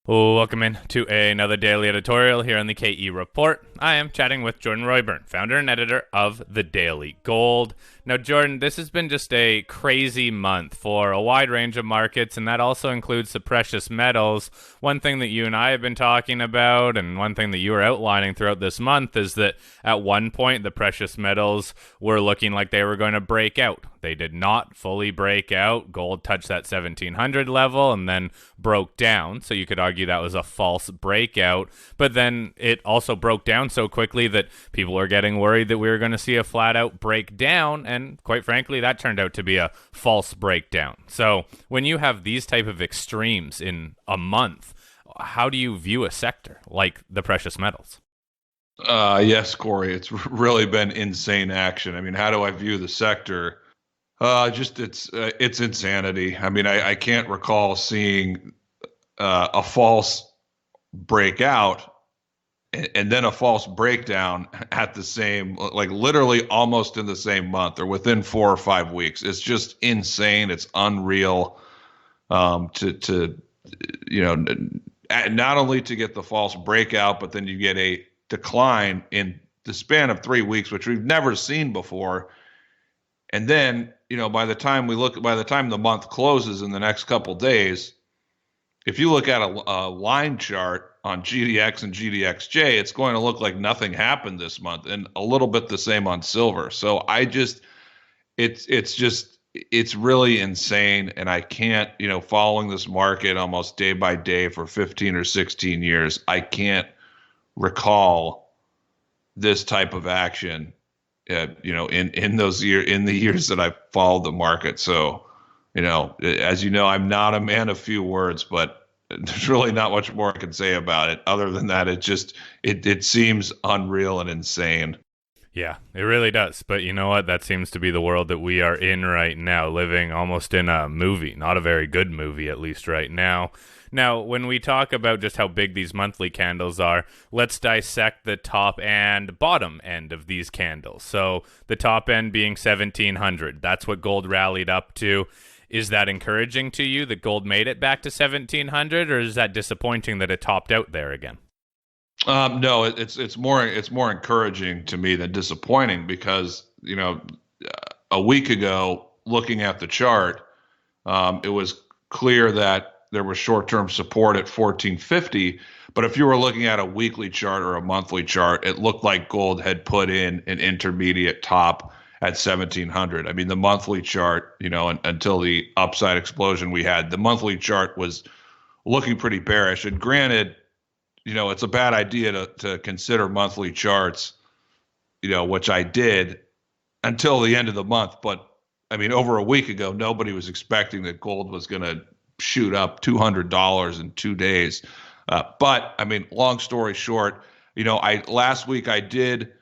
Welcome in to another daily editorial here on the KE Report. I am chatting with Jordan Roy-Byrne, founder and editor of The Daily Gold. Now, Jordan, this has been just a crazy month for a wide range of markets, and that also includes the precious metals. One thing that you and I have been talking about, and one thing that you were outlining throughout this month, is that at one point the precious metals were looking like they were going to break out. They did not fully break out. Gold touched that 1700 level and then broke down. So you could argue that was a false breakout. But then it also broke down so quickly that people are getting worried that we were going to see a flat out breakdown. And quite frankly, that turned out to be a false breakdown. So when you have these type of extremes in a month, how do you view a sector like the precious metals? Yes, Corey, it's really been insane action. I mean, how do I view the sector? Just it's insanity. I mean, I can't recall seeing a false breakout and then a false breakdown at the same, like literally almost in the same month or within 4 or 5 weeks. It's just insane. It's unreal. To not only to get the false breakout, but then you get a decline in the span of 3 weeks, which we've never seen before. And then, by the time the month closes in the next couple days, if you look at a line chart on GDX and GDXJ, it's going to look like nothing happened this month, and a little bit the same on silver. So it's really insane, and I can't, following this market almost day by day for 15 or 16 years, I can't recall this type of action in the years that I followed the market. So, as you know, I'm not a man of few words, but there's really not much more I can say about it. Other than that, it seems unreal and insane. Yeah, it really does. But you know what? That seems to be the world that we are in right now, living almost in a movie, not a very good movie, at least right now. Now, when we talk about just how big these monthly candles are, let's dissect the top and bottom end of these candles. So the top end being 1700. That's what gold rallied up to. Is that encouraging to you that gold made it back to 1700, or is that disappointing that it topped out there again? No, it's more encouraging to me than disappointing because a week ago, looking at the chart, it was clear that there was short-term support at 1450. But if you were looking at a weekly chart or a monthly chart, it looked like gold had put in an intermediate top at 1700. I mean, the monthly chart, until the upside explosion we had, the monthly chart was looking pretty bearish. And granted, it's a bad idea to consider monthly charts, which I did until the end of the month. But I mean, over a week ago, nobody was expecting that gold was going to shoot up $200 in 2 days. But I mean, long story short, last week I did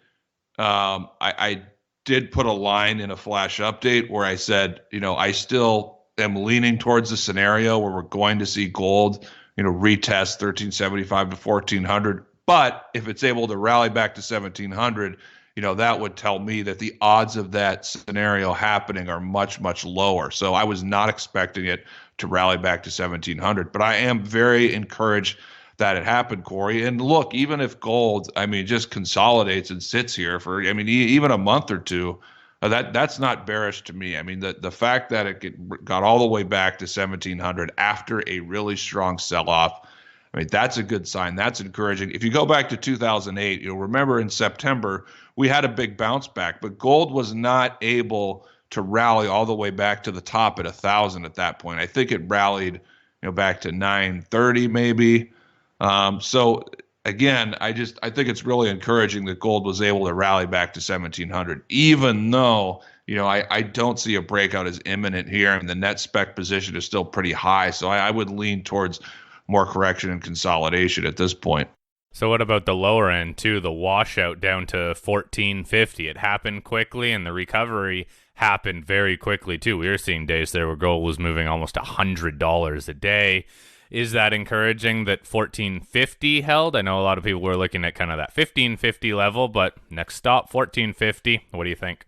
I did put a line in a flash update where I said, I still am leaning towards the scenario where we're going to see gold, retest 1375 to 1400. But if it's able to rally back to 1700, that would tell me that the odds of that scenario happening are much, much lower. So I was not expecting it to rally back to 1700, but I am very encouraged that it happened, Corey. And look, even if gold, I mean, just consolidates and sits here for, I mean, even a month or two, that's not bearish to me. I mean, the fact that it got all the way back to 1700 after a really strong sell-off, I mean, that's a good sign. That's encouraging. If you go back to 2008, you'll remember in September, we had a big bounce back, but gold was not able to rally all the way back to the top at 1,000 at that point. I think it rallied, back to 930 maybe. So again, I think it's really encouraging that gold was able to rally back to 1700, even though, I don't see a breakout as imminent here, and the net spec position is still pretty high. So I would lean towards more correction and consolidation at this point. So what about the lower end too, the washout down to 1450? It happened quickly, and the recovery happened very quickly too. We were seeing days there where gold was moving almost $100 a day. Is that encouraging that 1450 held? I know a lot of people were looking at kind of that 1550 level, but next stop 1450. What do you think?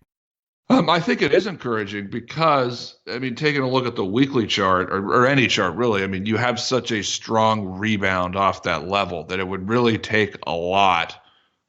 I think it is encouraging because, I mean, taking a look at the weekly chart or any chart really, I mean, you have such a strong rebound off that level that it would really take a lot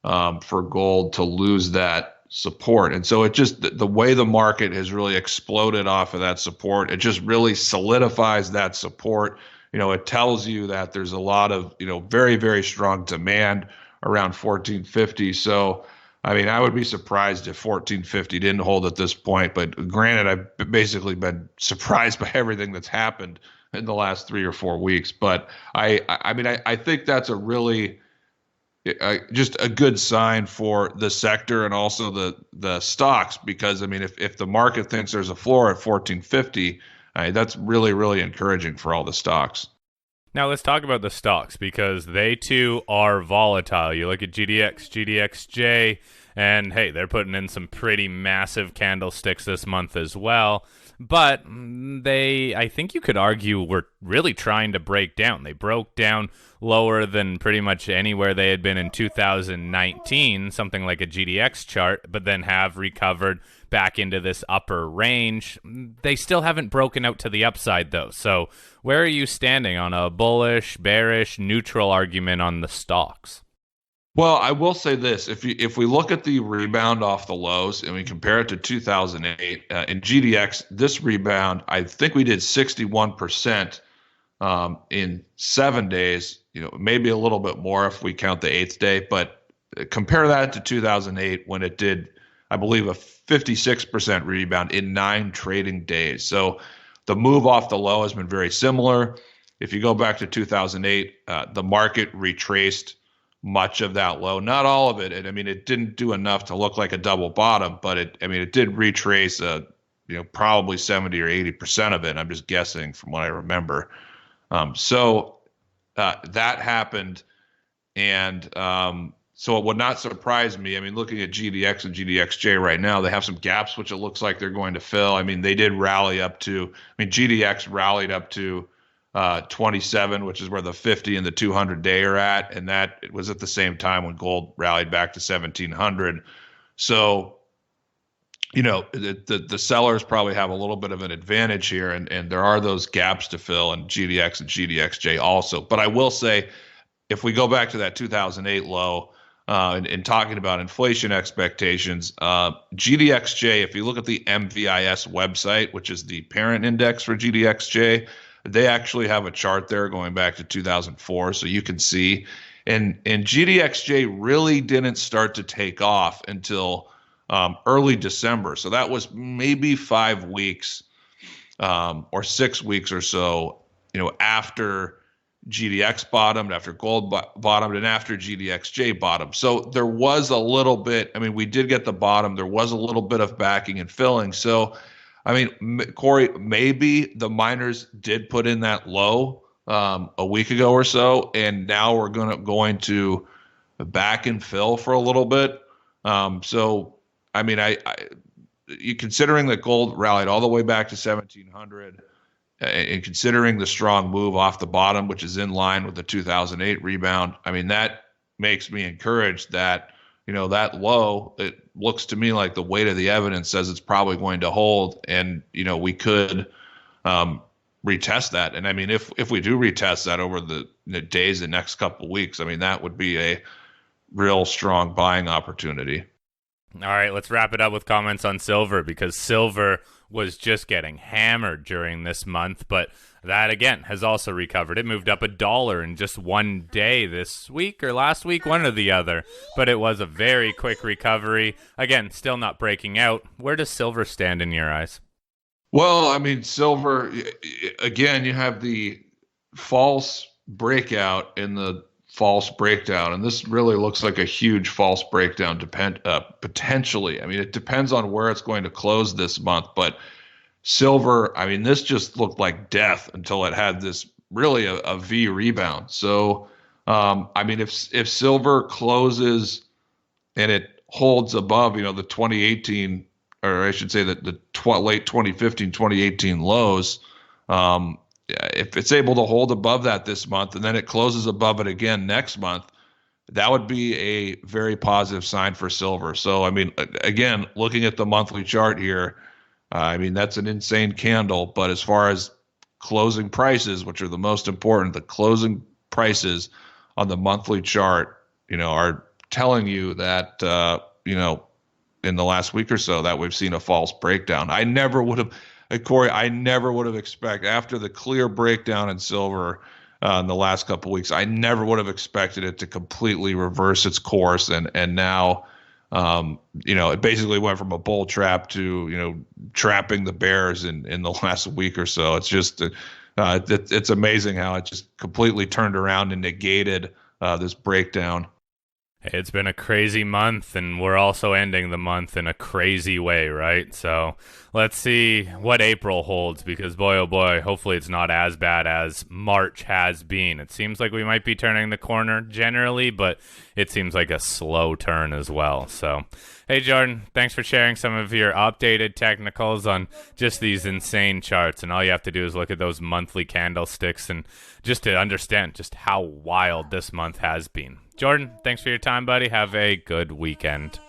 for gold to lose that support. And so it just, the way the market has really exploded off of that support, it just really solidifies that support. It tells you that there's a lot of, very, very strong demand around 1450. So, I mean, I would be surprised if 1450 didn't hold at this point. But granted, I've basically been surprised by everything that's happened in the last 3 or 4 weeks. But I think that's a really just a good sign for the sector and also the stocks because I mean, if the market thinks there's a floor at 1450, that's really, really encouraging for all the stocks. Now let's talk about the stocks because they too are volatile. You look at GDX, GDXJ, and hey, they're putting in some pretty massive candlesticks this month as well. But I think you could argue, were really trying to break down. They broke down lower than pretty much anywhere they had been in 2019, something like a GDX chart, but then have recovered back into this upper range. They still haven't broken out to the upside, though. So where are you standing on a bullish, bearish, neutral argument on the stocks? Well, I will say this: if we look at the rebound off the lows and we compare it to 2008 in GDX, this rebound, I think we did 61% in 7 days. Maybe a little bit more if we count the eighth day, but compare that to 2008 when it did, I believe, a 56% rebound in 9 trading days. So the move off the low has been very similar. If you go back to 2008, the market retraced much of that low, not all of it. And I mean, it didn't do enough to look like a double bottom, but it did retrace, probably 70 or 80% of it. I'm just guessing from what I remember. So that happened. And so it would not surprise me. I mean, looking at GDX and GDXJ right now, they have some gaps, which it looks like they're going to fill. I mean, they did rally up to, GDX rallied up to 27, which is where the 50 and the 200-day are at. And that it was at the same time when gold rallied back to 1700. So, the sellers probably have a little bit of an advantage here. And there are those gaps to fill in GDX and GDXJ also. But I will say, if we go back to that 2008 low, and talking about inflation expectations, GDXJ, if you look at the MVIS website, which is the parent index for GDXJ, they actually have a chart there going back to 2004, so you can see. And GDXJ really didn't start to take off until early December. So that was maybe 5 weeks or 6 weeks or so, after GDX bottomed, after gold bottomed, and after GDXJ bottomed. So there was a little bit, we did get the bottom. There was a little bit of backing and filling. So, Corey, maybe the miners did put in that low a week ago or so, and now we're going to back and fill for a little bit. So, you considering that gold rallied all the way back to 1700, and considering the strong move off the bottom, which is in line with the 2008 rebound, that makes me encouraged that, that low, it looks to me like the weight of the evidence says it's probably going to hold. And, we could retest that. And if we do retest that over the days, the next couple of weeks, that would be a real strong buying opportunity. All right, let's wrap it up with comments on silver because silver was just getting hammered during this month, but that again has also recovered. It moved up $1 in just one day this week or last week, one or the other, but it was a very quick recovery. Again, still not breaking out. Where does silver stand in your eyes? Well, silver, again, you have the false breakout in the false breakdown, and this really looks like a huge false breakdown potentially. It depends on where it's going to close this month, but silver, this just looked like death until it had this really a V rebound. So if silver closes and it holds above the 2018, or I should say that the late 2015 2018 lows, if it's able to hold above that this month and then it closes above it again next month, that would be a very positive sign for silver. So, I mean, again, looking at the monthly chart here, I mean, that's an insane candle. But as far as closing prices, which are the most important, the closing prices on the monthly chart, are telling you that, in the last week or so that we've seen a false breakdown. I never would have, Corey, I never would have expected after the clear breakdown in silver in the last couple of weeks. I never would have expected it to completely reverse its course, and now, it basically went from a bull trap to trapping the bears in the last week or so. It's just it's amazing how it just completely turned around and negated this breakdown. It's been a crazy month, and we're also ending the month in a crazy way, right? So let's see what April holds, because boy, oh boy, hopefully it's not as bad as March has been. It seems like we might be turning the corner generally, but it seems like a slow turn as well. So, hey, Jordan, thanks for sharing some of your updated technicals on just these insane charts. And all you have to do is look at those monthly candlesticks and just to understand just how wild this month has been. Jordan, thanks for your time, buddy. Have a good weekend.